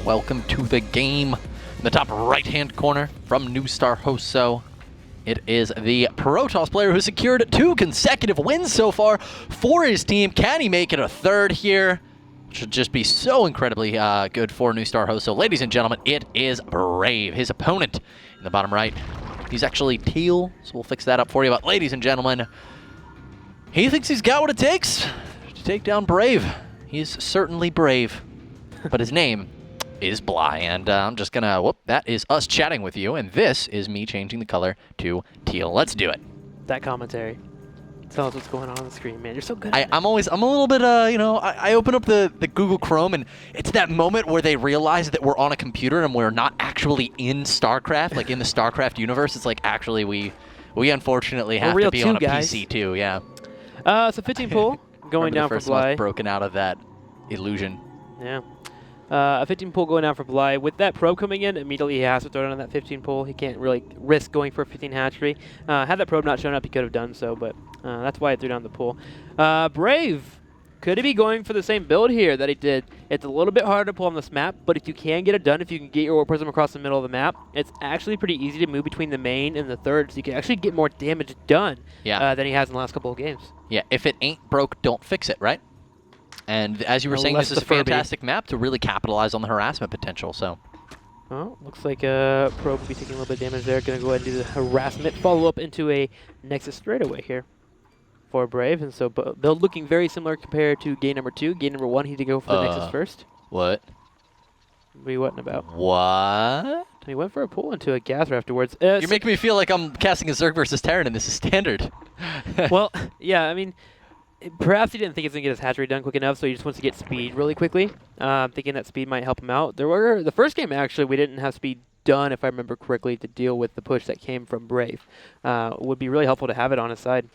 welcome to the game. In the top right-hand corner from NSHOseo, it is the Protoss player who secured 2 consecutive wins so far for his team. Can he make it a third here? Should just be so incredibly good for NSHOseo. Ladies and gentlemen, it is Brave. His opponent in the bottom right, he's actually teal, so we'll fix that up for you. But ladies and gentlemen, he thinks he's got what it takes to take down Brave. He's certainly brave, but his name is Bly, and I'm just gonna, whoop, that is us chatting with you, and this is me changing the color to teal. Let's do it. That commentary. Tell us what's going on the screen, man. You're so good. I'm a little bit, you know, I open up the Google Chrome, and it's that moment where they realize that we're on a computer and we're not actually in StarCraft, like in the StarCraft universe. It's like, actually, we unfortunately have to be on a PC too, yeah. So 15 pull going down for Bly. Broken out of that illusion. Yeah. A 15 pull going down for Bly. With that probe coming in, immediately he has to throw down that 15 pull. He can't really risk going for a 15 hatchery. Had that probe not shown up, he could have done so, but that's why he threw down the pull. Brave, could he be going for the same build here that he did? It's a little bit harder to pull on this map, but if you can get it done, if you can get your Warp Prism across the middle of the map, it's actually pretty easy to move between the main and the third, so you can actually get more damage done than he has in the last couple of games. Yeah, if it ain't broke, don't fix it, right? And as you were saying, this is a fantastic map to really capitalize on the harassment potential, so. Well, looks like Probe will be taking a little bit of damage there. Going to go ahead and do the harassment. Follow up into a Nexus straightaway here for Brave. And so build looking very similar compared to game number 2. Game number 1, he did go for the Nexus first. What? What are you whatting about? What? He went for a pull into a Gather afterwards. You're making me feel like I'm casting a Zerg versus Terran and this is standard. Well, yeah, I mean, perhaps he didn't think he was going to get his hatchery done quick enough, so he just wants to get speed really quickly, thinking that speed might help him out. The first game, actually, we didn't have speed done, if I remember correctly, to deal with the push that came from Brave. Would be really helpful to have it on his side.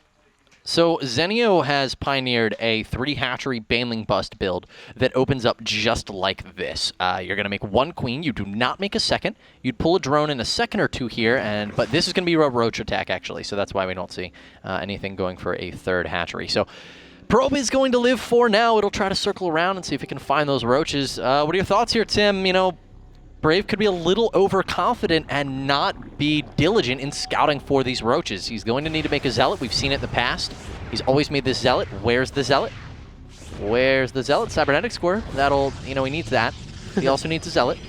So NSHOseo has pioneered a 3 hatchery Baneling Bust build that opens up just like this. You're going to make 1 queen. You do not make a second. You'd pull a drone in a second or 2 here, but this is going to be a roach attack, actually, so that's why we don't see anything going for a 3rd hatchery. So Probe is going to live for now. It'll try to circle around and see if it can find those roaches. What are your thoughts here, Tim? You know, Brave could be a little overconfident and not be diligent in scouting for these roaches. He's going to need to make a Zealot. We've seen it in the past. He's always made this Zealot. Where's the Zealot? Where's the Zealot? Cybernetic Square. That'll, you know, he needs that. He also needs a Zealot.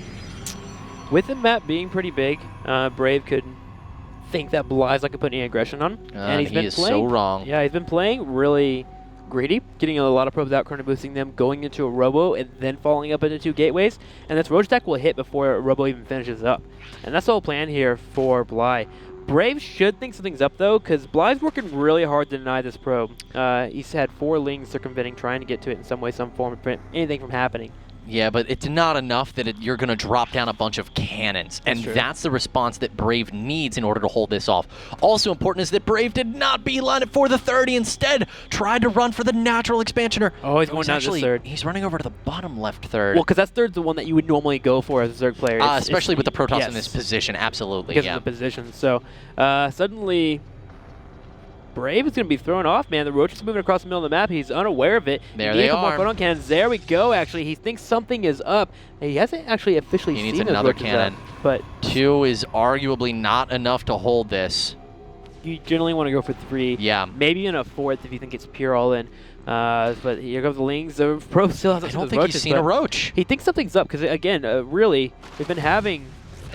With the map being pretty big, Brave could think that Bly's not going to put any aggression on. And he's been playing, so wrong. Yeah, he's been playing really greedy, getting a lot of probes out, currently boosting them, going into a Robo, and then falling up into 2 gateways. And this Roach attack will hit before Robo even finishes up. And that's the whole plan here for Bly. Brave should think something's up, though, because Bly's working really hard to deny this probe. He's had 4 Lings circumventing, trying to get to it in some way, some form, to prevent anything from happening. Yeah, but it's not enough that you're going to drop down a bunch of cannons. And that's the response that Brave needs in order to hold this off. Also important is that Brave did not beeline it for the 30. Instead, tried to run for the natural expansioner. Oh, he's going down to the 3rd. He's running over to the bottom left 3rd. Well, because that 3rd's the one that you would normally go for as a Zerg player. Especially with the Protoss in this position, absolutely. Because of the position. So, suddenly Brave is going to be thrown off, man. The Roach is moving across the middle of the map. He's unaware of it. There they are. More photon cannons. There we go, actually. He thinks something is up. He hasn't actually officially seen He needs another cannon. Up, but 2 is arguably not enough to hold this. You generally want to go for 3. Yeah. Maybe even a 4th if you think it's pure all in. But here goes the Lings. The Pro still hasn't I don't think he's seen a Roach. He thinks something's up because, again, really, we've been having...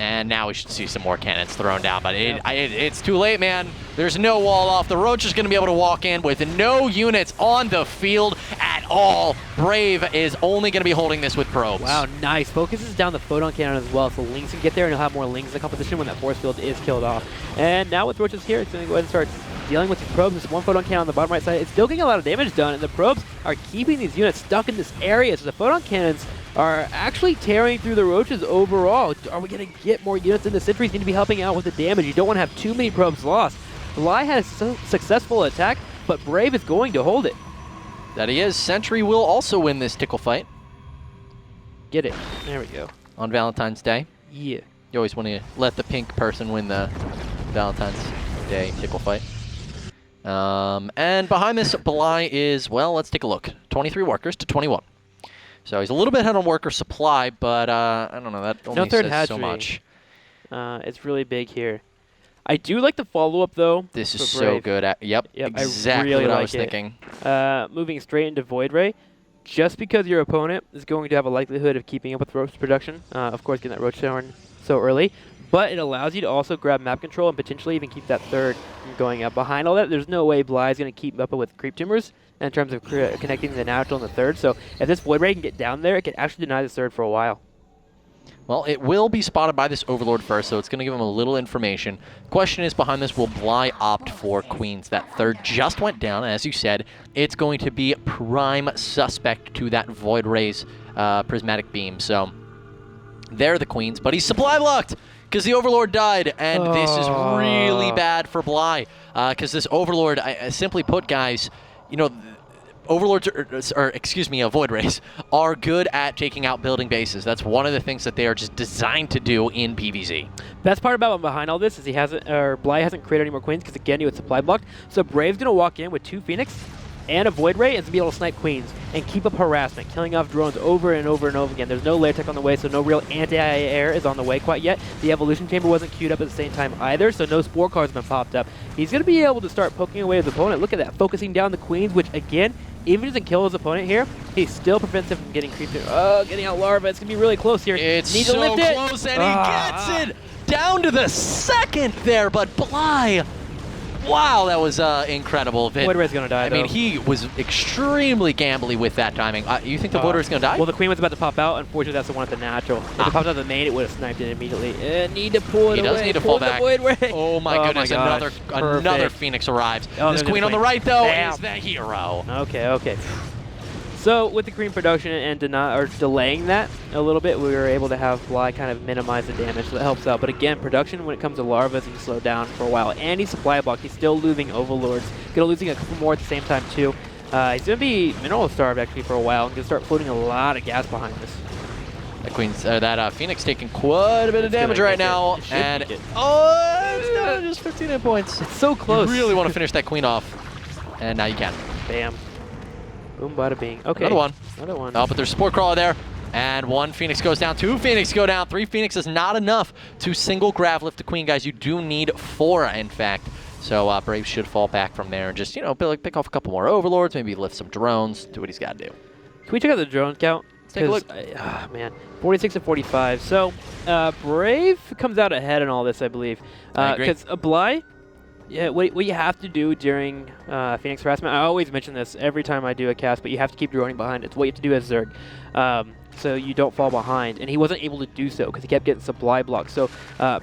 And now we should see some more cannons thrown down, but it's too late, man. There's no wall off. The Roach is going to be able to walk in with no units on the field at all. Brave is only going to be holding this with probes. Wow, nice. Focuses down the photon cannon as well, so Lings can get there and he'll have more Lings in the competition when that force field is killed off. And now with Roaches here, it's going to go ahead and start dealing with the probes. There's 1 photon cannon on the bottom right side. It's still getting a lot of damage done, and the probes are keeping these units stuck in this area, so the photon cannons are actually tearing through the Roaches overall. Are we going to get more units in? The Sentries need to be helping out with the damage. You don't want to have too many probes lost. Bly had a successful attack, but Brave is going to hold it. That he is. Sentry will also win this tickle fight. Get it. There we go. On Valentine's Day. Yeah. You always want to let the pink person win the Valentine's Day tickle fight. And behind this, Bly is, well, let's take a look. 23 workers to 21. So he's a little bit ahead on worker supply, but I don't know. That only third says so hatchery. much. It's really big here. I do like the follow-up, though. This is for so Brave. good. Yep, exactly really what I like was thinking. Moving straight into Void Ray, just because your opponent is going to have a likelihood of keeping up with roach production, of course getting that roach horn so early, but it allows you to also grab map control and potentially even keep that third from going up. Behind all that, there's no way Bly is going to keep up with creep tumors in terms of connecting the natural and the third, so if this Void Ray can get down there, it can actually deny the third for a while. Well, it will be spotted by this Overlord first, so it's going to give him a little information. Question is, behind this, will Bly opt for Queens? That third just went down, and as you said, it's going to be prime suspect to that Void Ray's prismatic beam. So, they're the Queens, but he's supply blocked because the Overlord died, and this is really bad for Bly because this Overlord, simply put, guys, you know, Overlords, Void Rays, are good at taking out building bases. That's one of the things that they are just designed to do in PvZ. Best part about behind all this is Bly hasn't created any more Queens because again he was supply blocked. So Brave's gonna walk in with 2 Phoenix and a Void Ray and be able to snipe Queens and keep up harassment, killing off drones over and over and over again. There's no lair tech on the way, so no real anti-air is on the way quite yet. The evolution chamber wasn't queued up at the same time either, so no spore cards have been popped up. He's gonna be able to start poking away his opponent. Look at that, focusing down the Queens, which again, even if he doesn't kill his opponent here, he still prevents him from getting creeped in. Oh, getting out larva. It's going to be really close here. It's Need so to lift close, it. and he gets it down to the second there, but Bly, wow, that was incredible. Void Ray's going to die, I mean, he was extremely gambly with that timing. You think the Void Ray's going to die? Well, the Queen was about to pop out. Unfortunately, that's the one at the natural. If it popped out of the main, it would have sniped it immediately. Need to pull it away. He does need to fall back. Void Ray. Oh my goodness, another Phoenix arrives. This Queen on the right, though, is the hero. Okay. So with the Queen production and delaying that a little bit, we were able to have Bly kind of minimize the damage, so that helps out. But again, production when it comes to larvas, he's slowed down for a while. And he's supply blocked. He's still losing Overlords. Losing a couple more at the same time too. He's going to be mineral starved actually for a while and going to start floating a lot of gas behind this. That Phoenix taking quite a bit of damage right now, and it's down to just 15 hit points. It's so close. You really want to finish that Queen off, and now you can. Bam. Boom, bada bing. Okay. Another one. Oh, but there's Spore Crawler there. And 1 Phoenix goes down, 2 Phoenix go down, 3 Phoenix is not enough to single grav lift the Queen, guys. You do need 4, in fact. So Brave should fall back from there and just, pick off a couple more Overlords, maybe lift some drones, do what he's got to do. Can we check out the drone count? Let's take a look. Man, 46 to 45. So Brave comes out ahead in all this, I believe. Because Bly, yeah, what you have to do during Phoenix harassment, I always mention this every time I do a cast, but you have to keep droning behind. It's what you have to do as Zerg, so you don't fall behind. And he wasn't able to do so because he kept getting supply blocked. So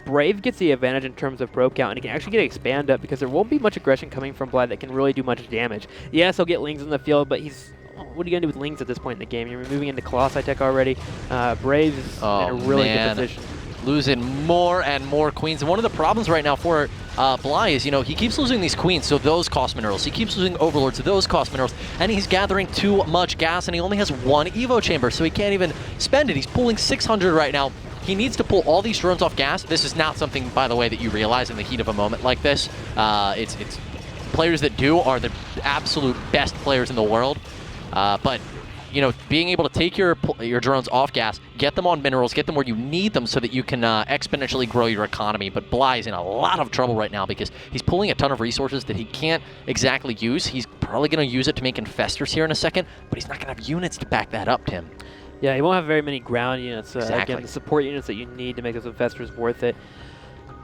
Brave gets the advantage in terms of probe count, and he can actually get expand up because there won't be much aggression coming from Bly that can really do much damage. Yes, he'll get Lings in the field, but what are you going to do with Lings at this point in the game? You're moving into Colossi tech already. Brave is in a really good position. Losing more and more Queens. And one of the problems right now for Bly is, he keeps losing these Queens, so those cost minerals. He keeps losing Overlords, so those cost minerals. And he's gathering too much gas, and he only has 1 Evo chamber, so he can't even spend it. He's pulling 600 right now. He needs to pull all these drones off gas. This is not something, by the way, that you realize in the heat of a moment like this. It's players that do are the absolute best players in the world. But being able to take your drones off gas, get them on minerals, get them where you need them so that you can exponentially grow your economy. But Bly is in a lot of trouble right now because he's pulling a ton of resources that he can't exactly use. He's probably going to use it to make infestors here in a second, but he's not going to have units to back that up, Tim. Yeah, he won't have very many ground units. Exactly. Again, the support units that you need to make those infestors worth it.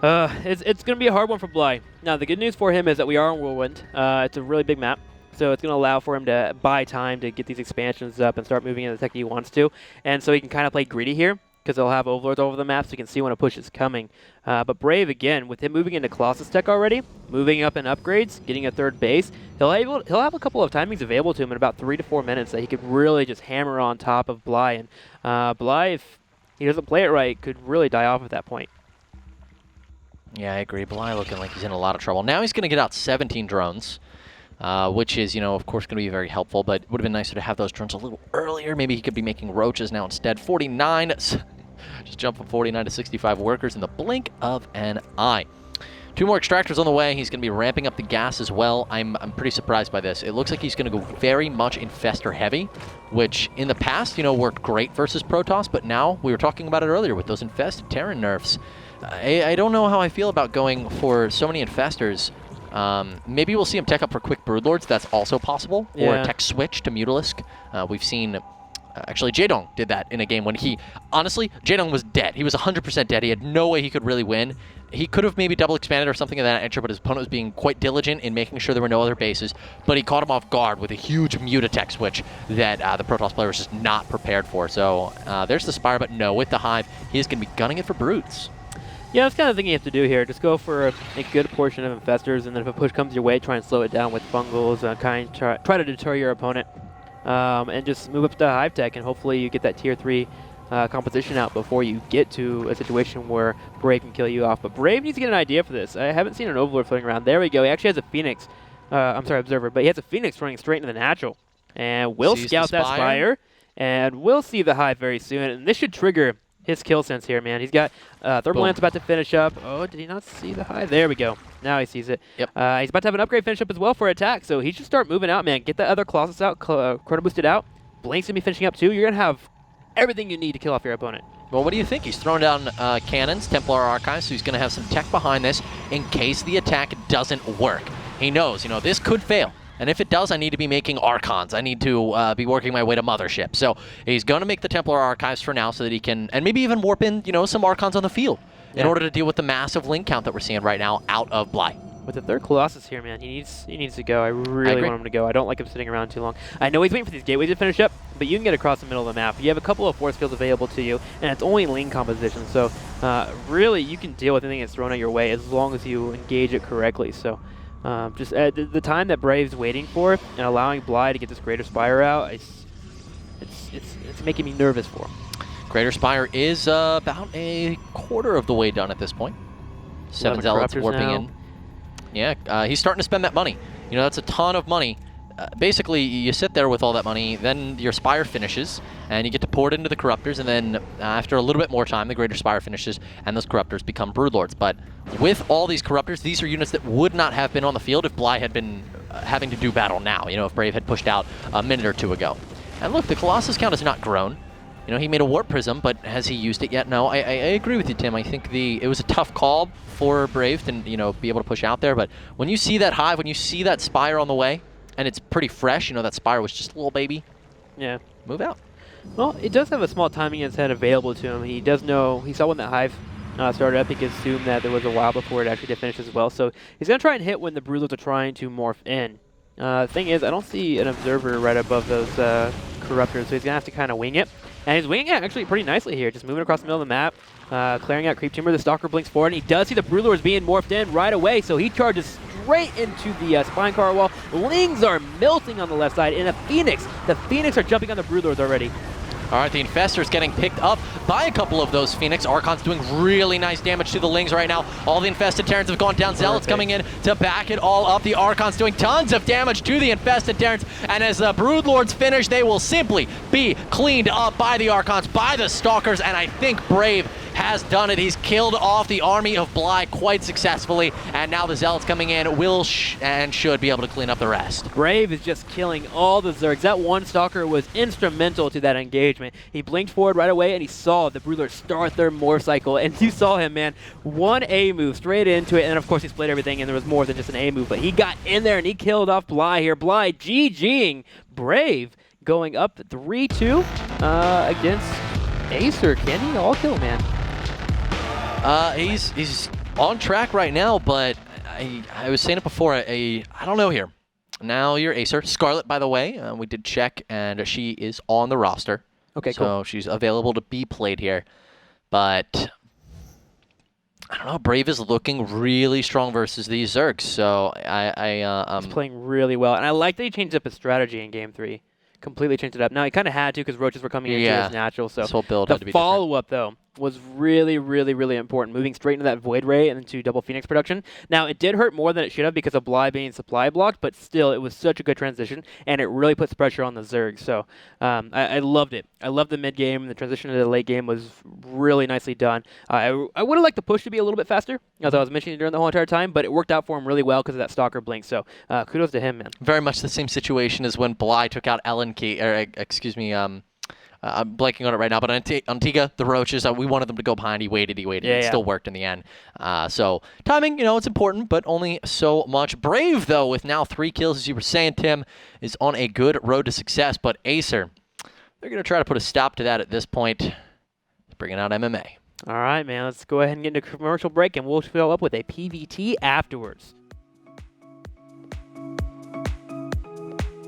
It's going to be a hard one for Bly. Now, the good news for him is that we are on Whirlwind. It's a really big map. So it's going to allow for him to buy time to get these expansions up and start moving in the tech he wants to. And so he can kind of play greedy here because he'll have Overlords over the map so he can see when a push is coming. But Brave, again, with him moving into Colossus tech already, moving up in upgrades, getting a 3rd base, he'll have a couple of timings available to him in about 3 to 4 minutes that he could really just hammer on top of Bly. And Bly, if he doesn't play it right, could really die off at that point. Yeah, I agree. Bly looking like he's in a lot of trouble. Now he's going to get out 17 drones. Which is, of course, going to be very helpful, but it would have been nicer to have those drones a little earlier. Maybe he could be making roaches now instead. 49, just jump from 49 to 65 workers in the blink of an eye. 2 more extractors on the way. He's going to be ramping up the gas as well. I'm pretty surprised by this. It looks like he's going to go very much Infestor heavy, which in the past, you know, worked great versus Protoss, but now, we were talking about it earlier with those Infested Terran nerfs. I don't know how I feel about going for so many Infestors. Maybe we'll see him tech up for quick Broodlords. That's also possible. Or a tech switch to Mutalisk. We've seen... actually, Jaedong did that in a game when he... Honestly, Jaedong was dead. He was 100% dead. He had no way he could really win. He could have maybe double expanded or something of that nature, but his opponent was being quite diligent in making sure there were no other bases. But he caught him off guard with a huge Mutatech switch that the Protoss player was just not prepared for. So there's the Spire, but no, with the Hive, he is going to be gunning it for Brutes. Yeah, that's kind of the thing you have to do here. Just go for a good portion of Infestors, and then if a push comes your way, try and slow it down with Fungals, try to deter your opponent. And just move up to Hive Tech, and hopefully you get that Tier 3 composition out before you get to a situation where Brave can kill you off. But Brave needs to get an idea for this. I haven't seen an Overlord floating around. There we go. He actually has a Phoenix. I'm sorry, Observer. But he has a Phoenix running straight into the natural. And we'll scout that Spire. And we'll see the Hive very soon. And this should trigger his kill sense here, man. He's got Thermal Lance about to finish up. Oh, did he not see the Hive? There we go. Now he sees it. Yep. He's about to have an upgrade finish up as well for attack, so he should start moving out, man. Get that other Colossus out, Chrono Boosted out. Blink's going to be finishing up too. You're going to have everything you need to kill off your opponent. Well, what do you think? He's throwing down cannons, Templar Archives, so he's going to have some tech behind this in case the attack doesn't work. He knows, you know, this could fail. And if it does, I need to be making Archons. I need to be working my way to Mothership. So he's going to make the Templar Archives for now so that he can, and maybe even warp in, you know, some Archons on the field in order to deal with the massive link count that we're seeing right now out of Bly. With the third Colossus here, man, he needs to go. I really want him to go. I don't like him sitting around too long. I know he's waiting for these gateways to finish up, but you can get across the middle of the map. You have a couple of force fields available to you, and it's only lane composition. So really, you can deal with anything that's thrown at your way as long as you engage it correctly. So just the time that Brave's waiting for and allowing Bly to get this Greater Spire out, it's making me nervous for him. Greater Spire is about a quarter of the way done at this point. 7 Zealots warping in. Yeah, he's starting to spend that money. You know, that's a ton of money. Basically, you sit there with all that money, then your Spire finishes, and you get to pour it into the Corruptors, and then after a little bit more time, the Greater Spire finishes, and those Corruptors become Broodlords. But with all these Corruptors, these are units that would not have been on the field if Bly had been having to do battle now, you know, if Brave had pushed out a minute or two ago. And look, the Colossus count has not grown. You know, he made a Warp Prism, but has he used it yet? No, I agree with you, Tim. I think it was a tough call for Brave to, you know, be able to push out there. But when you see that Hive, when you see that Spire on the way, and it's pretty fresh, you know, that Spire was just a little baby. Yeah. Move out. Well, it does have a small timing in its head available to him. He does know, he saw when that Hive started up, he could assume that there was a while before it actually did finish as well. So he's going to try and hit when the Broodlords are trying to morph in. Thing is, I don't see an Observer right above those Corruptors, so he's going to have to kind of wing it. And he's winging it actually pretty nicely here, just moving across the middle of the map, clearing out Creep Tumor. The Stalker blinks forward, and he does see the Broodlords being morphed in right away, so he charges straight into the Spine Car wall. Lings are melting on the left side, and the Phoenix are jumping on the Broodlords already. All right, the Infestor's getting picked up by a couple of those Phoenix. Archon's doing really nice damage to the Lings right now. All the Infested Terrans have gone down. Zealots coming in to back it all up. The Archon's doing tons of damage to the Infested Terrans. And as the Broodlords finish, they will simply be cleaned up by the Archons, by the Stalkers. And I think Brave has done it. He's killed off the army of Bly quite successfully. And now the Zealots coming in will and should be able to clean up the rest. Brave is just killing all the Zergs. That one Stalker was instrumental to that engagement. He blinked forward right away, and he saw the Broodlords start their morph cycle. And you saw him, man. One A move straight into it, and of course he split everything, and there was more than just an A move. But he got in there, and he killed off Bly here. Bly GGing Brave, going up 3-2 against Acer. Can he all kill, man? He's on track right now, but I was saying it before. I don't know here. Now you're Acer. Scarlet, by the way, we did check, and she is on the roster. Okay, so cool. She's available to be played here. But I don't know. Brave is looking really strong versus these Zergs. So He's playing really well, and I like that he changed up his strategy in Game 3. Completely changed it up. Now he kind of had to because roaches were coming into his natural. So this whole build the had to be follow-up though was really, really, really important, moving straight into that Void Ray and into double Phoenix production. Now, it did hurt more than it should have because of Bly being supply blocked, but still, it was such a good transition, and it really puts pressure on the Zerg. So I loved it. I loved the mid game. The transition to the late game was really nicely done. I would have liked the push to be a little bit faster, as I was mentioning during the whole entire time, but it worked out for him really well because of that Stalker blink. So kudos to him, man. Very much the same situation as when Bly took out Key, or excuse me, I'm blanking on it right now, but Antigua, the Roaches, we wanted them to go behind. He waited. Yeah, It still worked in the end. So timing, it's important, but only so much. Brave, though, with now 3 kills, as you were saying, Tim, is on a good road to success. But Acer, they're going to try to put a stop to that at this point. Bringing out MMA. All right, man. Let's go ahead and get into a commercial break, and we'll fill up with a PVT afterwards.